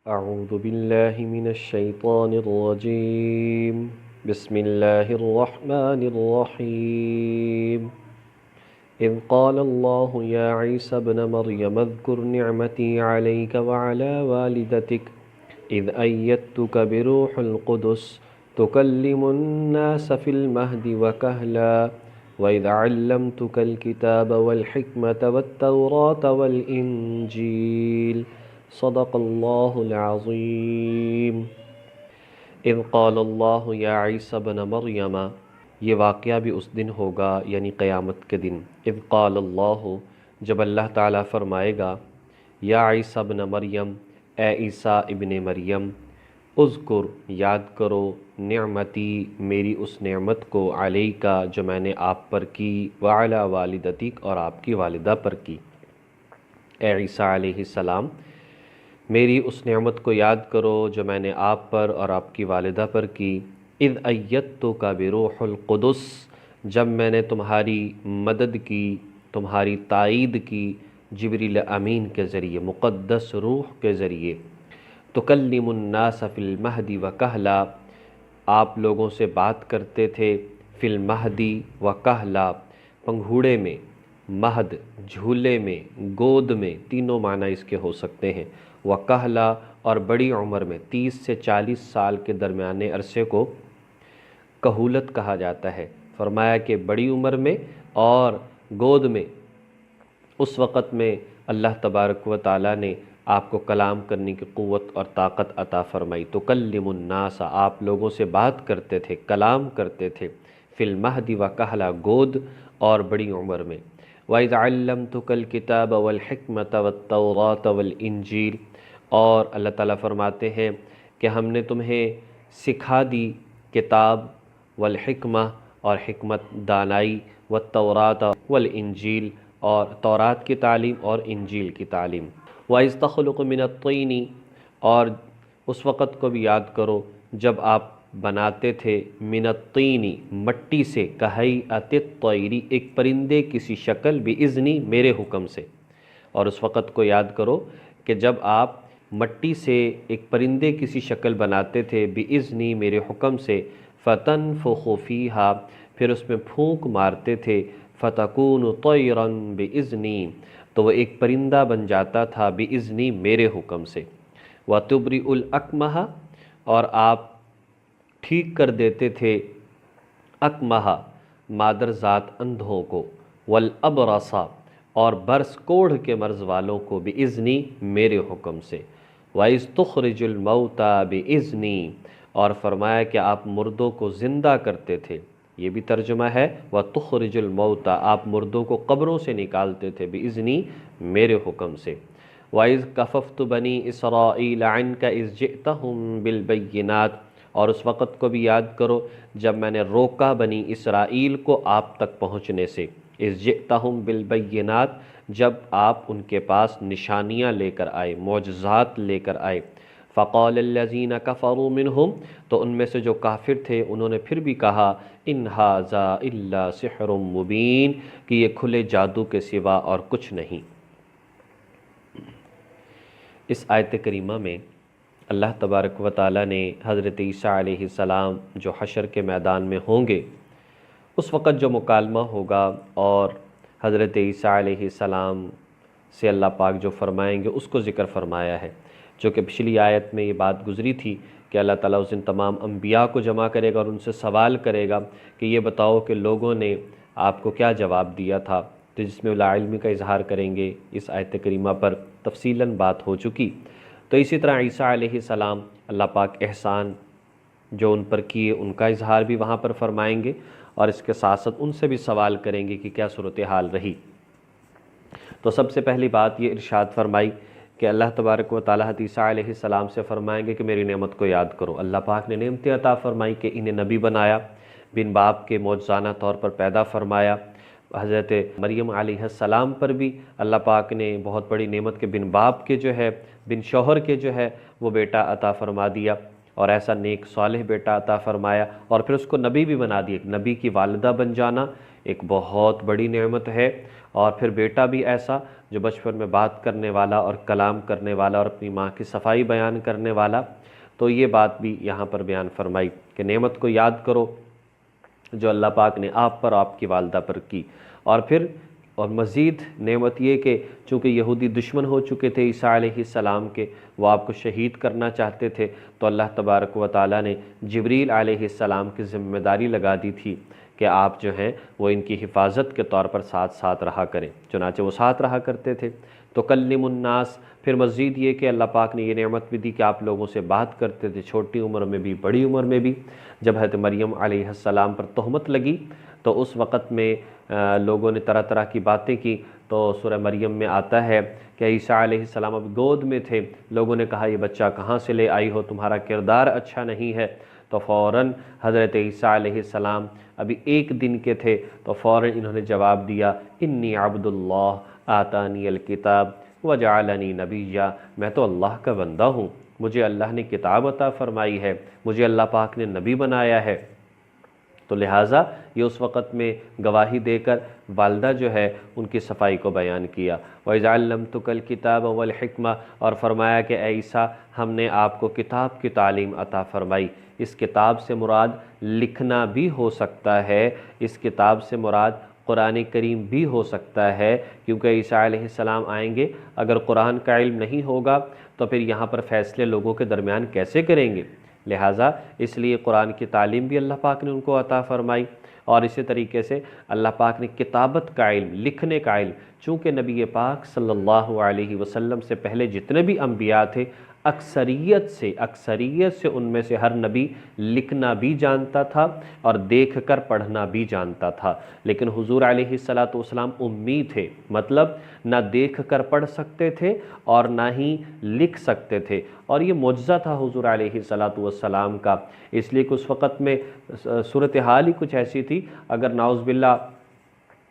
أعوذ بالله من الشيطان الرجيم بسم الله الرحمن الرحيم إذ قال الله يا عيسى ابن مريم اذكر نعمتي عليك وعلى والدتك إذ أيدتك بروح القدس تكلم الناس في المهد وكهلا وإذ علمتك الكتاب والحكمة والتوراة والإنجيل صدق اللہ العظیم۔ اذ قال اللہ یا عیسی ابن مریم، یہ واقعہ بھی اس دن ہوگا یعنی قیامت کے دن۔ اذ قال اللہ، جب اللہ تعالیٰ فرمائے گا، یا عیسی ابن مریم، اے عیسیٰ ابن مریم، اذکر، یاد کرو، نعمتی، میری اس نعمت کو، علیکا، جو میں نے آپ پر کی، وعلی والدتک، اور آپ کی والدہ پر کی۔ اے عیسیٰ علیہ السلام، میری اس نعمت کو یاد کرو جو میں نے آپ پر اور آپ کی والدہ پر کی۔ اذ ایدتک بروح القدس، جب میں نے تمہاری مدد کی، تمہاری تائید کی جبریل امین کے ذریعے، مقدس روح کے ذریعے۔ تکلم الناس فی المہد وکہلا، آپ لوگوں سے بات کرتے تھے، فی المہد وکہلا، پنگھوڑے میں، مہد جھولے میں، گود میں، تینوں معنی اس کے ہو سکتے ہیں۔ وکہلا، اور بڑی عمر میں، 30 سے 40 سال کے درمیانے عرصے کو کہولت کہا جاتا ہے۔ فرمایا کہ بڑی عمر میں اور گود میں، اس وقت میں اللہ تبارک و تعالیٰ نے آپ کو کلام کرنے کی قوت اور طاقت عطا فرمائی۔ تکلم الناس، آپ لوگوں سے بات کرتے تھے، کلام کرتے تھے، فی المہد وکہلا، گود اور بڑی عمر میں۔ وَإِذْ عَلَّمْتُكَ الْكِتَابَ وَالْحِكْمَةَ وَالتَّوْرَاةَ وَالْإِنْجِيلَ، اور اللہ تعالیٰ فرماتے ہیں کہ ہم نے تمہیں سکھا دی کتاب، والحکمہ، اور حکمت، دانائی، والتوراۃ، والانجیل، اور تورات کی تعلیم اور انجیل کی تعلیم۔ وَإِذْ تَخْلُقُ مِنَ الطِّينِ، اور اس وقت کو بھی یاد کرو جب آپ بناتے تھے، من الطین، مٹی سے، کہیئۃ الطیر، ایک پرندے کسی شکل، بِإِذْنِ، میرے حکم سے۔ اور اس وقت کو یاد کرو کہ جب آپ مٹی سے ایک پرندے کسی شکل بناتے تھے، بِإِذْنِ، میرے حکم سے، فَتَنْفُخُ فِيهَا، پھر اس میں پھونک مارتے تھے، فَتَكُونُ طَيْرًا بِإِذْنِ، تو وہ ایک پرندہ بن جاتا تھا، بِإِذْنِ، میرے حکم سے۔ وَتُبْرِئُ الْأَكْمَحَ، اور آپ ٹھیک کر دیتے تھے، اکمہا، مادر ذات، اندھوں کو، والابرص، اور برس کوڑھ کے مرض والوں کو، بِإِذْنِ، میرے حکم سے۔ وَإِذْ تُخْرِجُ الْمَوْتَى بِإِذْنِ، اور فرمایا کہ آپ مردوں کو زندہ کرتے تھے، یہ بھی ترجمہ ہے، وَتُخْرِجُ الْمَوْتَى، آپ مردوں کو قبروں سے نکالتے تھے، بِإِذْنِ، میرے حکم سے۔ وَإِذْ كَفَفْتُ بَنِي إِسْرَائِيلَ عَنْكَ إِذْ جِئْتَهُم بِالْبَيِّنَاتِ، اور اس وقت کو بھی یاد کرو جب میں نے روکا بنی اسرائیل کو آپ تک پہنچنے سے، اذ جئتہم بالبینات، جب آپ ان کے پاس نشانیاں لے کر آئے، معجزات لے کر آئے۔ فقال الذین کفروا منہم، تو ان میں سے جو کافر تھے انہوں نے پھر بھی کہا، ان ھذا الا سحر مبین، کہ یہ کھلے جادو کے سوا اور کچھ نہیں۔ اس آیت کریمہ میں اللہ تبارک و تعالیٰ نے حضرت عیسیٰ علیہ السلام جو حشر کے میدان میں ہوں گے، اس وقت جو مکالمہ ہوگا اور حضرت عیسیٰ علیہ السلام سے اللہ پاک جو فرمائیں گے اس کو ذکر فرمایا ہے، جو کہ پچھلی آیت میں یہ بات گزری تھی کہ اللہ تعالیٰ اس دن تمام انبیاء کو جمع کرے گا اور ان سے سوال کرے گا کہ یہ بتاؤ کہ لوگوں نے آپ کو کیا جواب دیا تھا، تو جس میں لا علمی کا اظہار کریں گے۔ اس آیت کریمہ پر تفصیلاً بات ہو چکی۔ تو اسی طرح عیسیٰ علیہ السلام اللہ پاک احسان جو ان پر کیے ان کا اظہار بھی وہاں پر فرمائیں گے، اور اس کے ساتھ ساتھ ان سے بھی سوال کریں گے کہ کیا صورتحال رہی۔ تو سب سے پہلی بات یہ ارشاد فرمائی کہ اللہ تبارک و تعالیٰ حضرت عیسیٰ علیہ السلام سے فرمائیں گے کہ میری نعمت کو یاد کرو۔ اللہ پاک نے نعمتیں عطا فرمائی کہ انہیں نبی بنایا، بن باپ کے معجزانہ طور پر پیدا فرمایا۔ حضرت مریم علیہ السلام پر بھی اللہ پاک نے بہت بڑی نعمت کے بن باپ کے جو ہے، بن شوہر کے جو ہے وہ بیٹا عطا فرما دیا، اور ایسا نیک صالح بیٹا عطا فرمایا، اور پھر اس کو نبی بھی بنا دیا۔ نبی کی والدہ بن جانا ایک بہت بڑی نعمت ہے، اور پھر بیٹا بھی ایسا جو بچپن میں بات کرنے والا اور کلام کرنے والا اور اپنی ماں کی صفائی بیان کرنے والا۔ تو یہ بات بھی یہاں پر بیان فرمائی کہ نعمت کو یاد کرو جو اللہ پاک نے آپ پر آپ کی والدہ پر کی۔ اور مزید نعمت یہ کہ چونکہ یہودی دشمن ہو چکے تھے عیسیٰ علیہ السلام کے، وہ آپ کو شہید کرنا چاہتے تھے، تو اللہ تبارک و تعالیٰ نے جبریل علیہ السلام کی ذمہ داری لگا دی تھی کہ آپ جو ہیں وہ ان کی حفاظت کے طور پر ساتھ ساتھ رہا کریں، چنانچہ وہ ساتھ رہا کرتے تھے۔ تو کلم الناس، پھر مزید یہ کہ اللہ پاک نے یہ نعمت بھی دی کہ آپ لوگوں سے بات کرتے تھے، چھوٹی عمر میں بھی بڑی عمر میں بھی۔ جب حضرت مریم علیہ السلام پر تہمت لگی تو اس وقت میں لوگوں نے طرح طرح کی باتیں کی، تو سورہ مریم میں آتا ہے کہ عیسیٰ علیہ السلام اب گود میں تھے، لوگوں نے کہا یہ بچہ کہاں سے لے آئی ہو، تمہارا کردار اچھا نہیں ہے۔ تو فوراً حضرت عیسیٰ علیہ السلام ابھی 1 دن کے تھے تو فوراً انہوں نے جواب دیا، انی عبد اللہ آتانی الکتاب وجعلنی نبیا، میں تو اللہ کا بندہ ہوں، مجھے اللہ نے کتاب عطا فرمائی ہے، مجھے اللہ پاک نے نبی بنایا ہے۔ تو لہٰذا یہ اس وقت میں گواہی دے کر والدہ جو ہے ان کی صفائی کو بیان کیا۔ وَإِذْ عَلَّمْتُكَ الْكِتَابَ وَالْحِكْمَةَ، اور فرمایا کہ اے عیسیٰ ہم نے آپ کو کتاب کی تعلیم عطا فرمائی۔ اس کتاب سے مراد لکھنا بھی ہو سکتا ہے، اس کتاب سے مراد قرآن کریم بھی ہو سکتا ہے، کیونکہ عیسیٰ علیہ السلام آئیں گے، اگر قرآن کا علم نہیں ہوگا تو پھر یہاں پر فیصلے لوگوں کے درمیان کیسے کریں گے؟ لہٰذا اس لیے قرآن کی تعلیم بھی اللہ پاک نے ان کو عطا فرمائی۔ اور اسی طریقے سے اللہ پاک نے کتابت کا علم، لکھنے کا علم، چونکہ نبی پاک صلی اللہ علیہ وسلم سے پہلے جتنے بھی انبیاء تھے اکثریت سے ان میں سے ہر نبی لکھنا بھی جانتا تھا اور دیکھ کر پڑھنا بھی جانتا تھا، لیکن حضور علیہ السلام امی تھے، مطلب نہ دیکھ کر پڑھ سکتے تھے اور نہ ہی لکھ سکتے تھے، اور یہ معجزہ تھا حضور علیہ السلام کا، اس لیے کہ اس وقت میں صورتحال ہی کچھ ایسی تھی، اگر نعوذ باللہ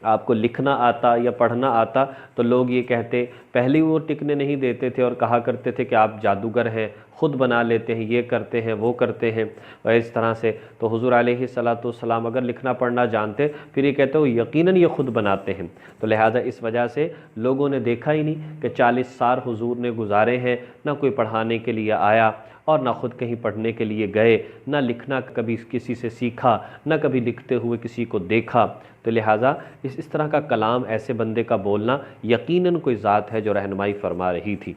آپ کو لکھنا آتا یا پڑھنا آتا تو لوگ یہ کہتے، پہلے وہ ٹکنے نہیں دیتے تھے اور کہا کرتے تھے کہ آپ جادوگر ہیں، خود بنا لیتے ہیں، یہ کرتے ہیں وہ کرتے ہیں، اور اس طرح سے۔ تو حضور علیہ السلام اگر لکھنا پڑھنا جانتے پھر یہ کہتے ہو یقیناً یہ خود بناتے ہیں۔ تو لہٰذا اس وجہ سے لوگوں نے دیکھا ہی نہیں کہ 40 سال حضور نے گزارے ہیں، نہ کوئی پڑھانے کے لیے آیا اور نہ خود کہیں پڑھنے کے لیے گئے، نہ لکھنا کبھی کسی سے سیکھا، نہ کبھی لکھتے ہوئے کسی کو دیکھا۔ تو لہٰذا اس طرح کا کلام ایسے بندے کا بولنا یقیناً کوئی ذات ہے جو رہنمائی فرما رہی تھی۔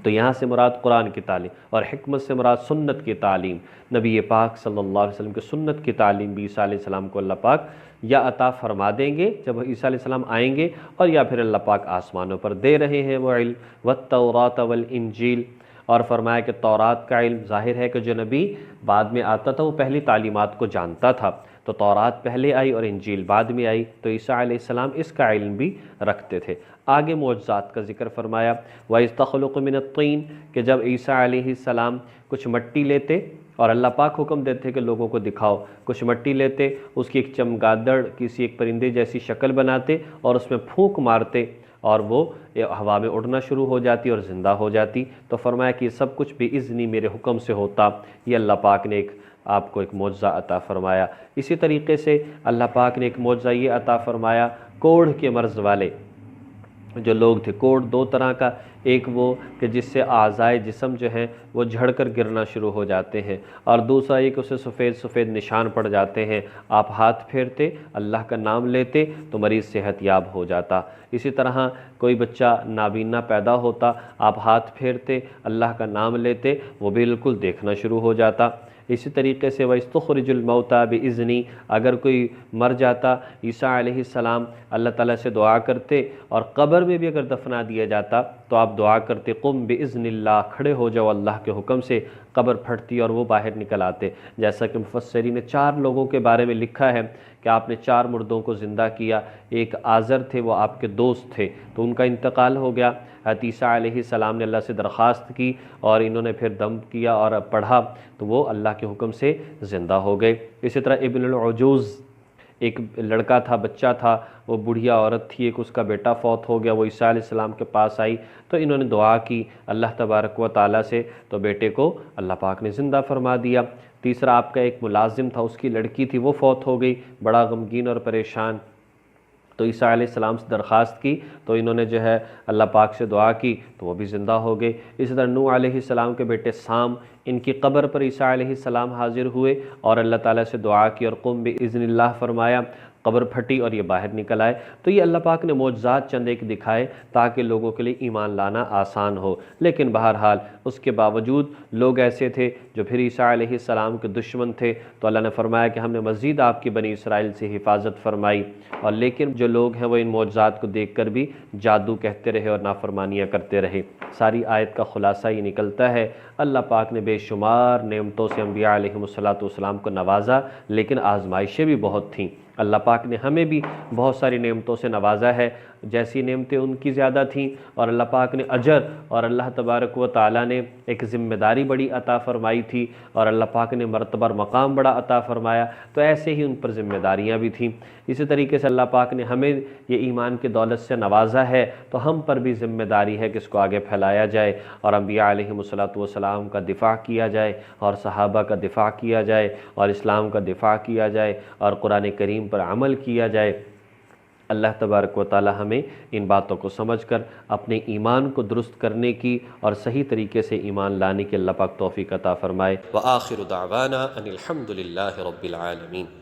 تو یہاں سے مراد قرآن کی تعلیم، اور حکمت سے مراد سنت کی تعلیم، نبی پاک صلی اللہ علیہ وسلم کی سنت کی تعلیم بھی عیسیٰ علیہ السلام کو اللہ پاک یا عطا فرما دیں گے جب عیسیٰ علیہ السلام آئیں گے، اور یا پھر اللہ پاک آسمانوں پر دے رہے ہیں وہ علم، والتوراۃ والانجیل۔ اور فرمایا کہ تورات کا علم، ظاہر ہے کہ جو نبی بعد میں آتا تھا وہ پہلی تعلیمات کو جانتا تھا، تو تورات پہلے آئی اور انجیل بعد میں آئی، تو عیسیٰ علیہ السلام اس کا علم بھی رکھتے تھے۔ آگے معجزات کا ذکر فرمایا، وَإِذْ تَخْلُقُ مِنَ الطِّينِ، کہ جب عیسیٰ علیہ السلام کچھ مٹی لیتے اور اللہ پاک حکم دیتے کہ لوگوں کو دکھاؤ، کچھ مٹی لیتے، اس کی ایک چمگادڑ کسی ایک پرندے جیسی شکل بناتے اور اس میں پھونک مارتے اور وہ ہوا میں اڑنا شروع ہو جاتی اور زندہ ہو جاتی۔ تو فرمایا کہ یہ سب کچھ بِإِذْنِ، میرے حکم سے ہوتا۔ یہ اللہ پاک نے آپ کو ایک معجزہ عطا فرمایا۔ اسی طریقے سے اللہ پاک نے ایک معجزہ یہ عطا فرمایا، کوڑھ کے مرض والے جو لوگ تھے۔ کوڑھ 2 طرح کا، ایک وہ کہ جس سے اعضائے جسم جو ہیں وہ جھڑ کر گرنا شروع ہو جاتے ہیں، اور دوسرا یہ کہ اسے سفید سفید نشان پڑ جاتے ہیں، آپ ہاتھ پھیرتے اللہ کا نام لیتے تو مریض صحت یاب ہو جاتا۔ اسی طرح کوئی بچہ نابینا پیدا ہوتا، آپ ہاتھ پھیرتے اللہ کا نام لیتے وہ بالکل دیکھنا شروع ہو جاتا۔ اسی طریقے سے وَإِسْتُخْرِجُ الْمَوْتَى بِإِذْنِ، اگر کوئی مر جاتا عیسیٰ علیہ السلام اللہ تعالیٰ سے دعا کرتے، اور قبر میں بھی اگر دفنا دیا جاتا تو آپ دعا کرتے قُم بِإِذْنِ اللَّهِ، کھڑے ہو جاؤ اللہ کے حکم سے، قبر پھٹتی اور وہ باہر نکل آتے۔ جیسا کہ مفسرین نے 4 لوگوں کے بارے میں لکھا ہے کہ آپ نے 4 مردوں کو زندہ کیا، ایک آزر تھے، وہ آپ کے دوست تھے، تو ان کا انتقال ہو گیا، عیسیٰ علیہ السلام نے اللہ سے درخواست کی اور انہوں نے پھر دم کیا اور پڑھا تو وہ اللہ کے حکم سے زندہ ہو گئے۔ اسی طرح ابن العجوز، ایک لڑکا تھا، بچہ تھا، وہ بڑھیا عورت تھی، ایک اس کا بیٹا فوت ہو گیا، وہ عیسیٰ علیہ السلام کے پاس آئی تو انہوں نے دعا کی اللہ تبارک و تعالیٰ سے، تو بیٹے کو اللہ پاک نے زندہ فرما دیا۔ تیسرا آپ کا ایک ملازم تھا، اس کی لڑکی تھی، وہ فوت ہو گئی، بڑا غمگین اور پریشان، تو عیسیٰ علیہ السلام سے درخواست کی تو انہوں نے جو ہے اللہ پاک سے دعا کی تو وہ بھی زندہ ہو گئے۔ اسی طرح نوح علیہ السلام کے بیٹے سام، ان کی قبر پر عیسیٰ علیہ السلام حاضر ہوئے اور اللہ تعالیٰ سے دعا کی اور قم بِإِذْنِ اللہ فرمایا، قبر پھٹی اور یہ باہر نکل آئے۔ تو یہ اللہ پاک نے معجزات چند ایک دکھائے تاکہ لوگوں کے لیے ایمان لانا آسان ہو، لیکن بہرحال اس کے باوجود لوگ ایسے تھے جو پھر عیسیٰ علیہ السلام کے دشمن تھے، تو اللہ نے فرمایا کہ ہم نے مزید آپ کی بنی اسرائیل سے حفاظت فرمائی، اور لیکن جو لوگ ہیں وہ ان معجزات کو دیکھ کر بھی جادو کہتے رہے اور نافرمانیاں کرتے رہے۔ ساری آیت کا خلاصہ یہ نکلتا ہے اللہ پاک نے بے شمار نعمتوں سے انبیاء علیہم السلام کو نوازا، لیکن آزمائشیں بھی بہت تھیں۔ اللہ پاک نے ہمیں بھی بہت ساری نعمتوں سے نوازا ہے، جیسی نعمتیں ان کی زیادہ تھیں، اور اللہ پاک نے اجر اور اللہ تبارک و تعالیٰ نے ایک ذمہ داری بڑی عطا فرمائی تھی، اور اللہ پاک نے مرتبہ اور مقام بڑا عطا فرمایا، تو ایسے ہی ان پر ذمہ داریاں بھی تھیں۔ اسی طریقے سے اللہ پاک نے ہمیں یہ ایمان کی دولت سے نوازا ہے، تو ہم پر بھی ذمہ داری ہے کہ اس کو آگے پھیلایا جائے اور انبیاء علیہم السلام کا دفاع کیا جائے، اور صحابہ کا دفاع کیا جائے، اور اسلام کا دفاع کیا جائے، اور قرآن کریم پر عمل کیا جائے۔ اللہ تبارک و تعالی ہمیں ان باتوں کو سمجھ کر اپنے ایمان کو درست کرنے کی اور صحیح طریقے سے ایمان لانے کی اللہ پاک توفیق عطا فرمائے۔ وآخر دعوانا ان الحمد للہ رب العالمین۔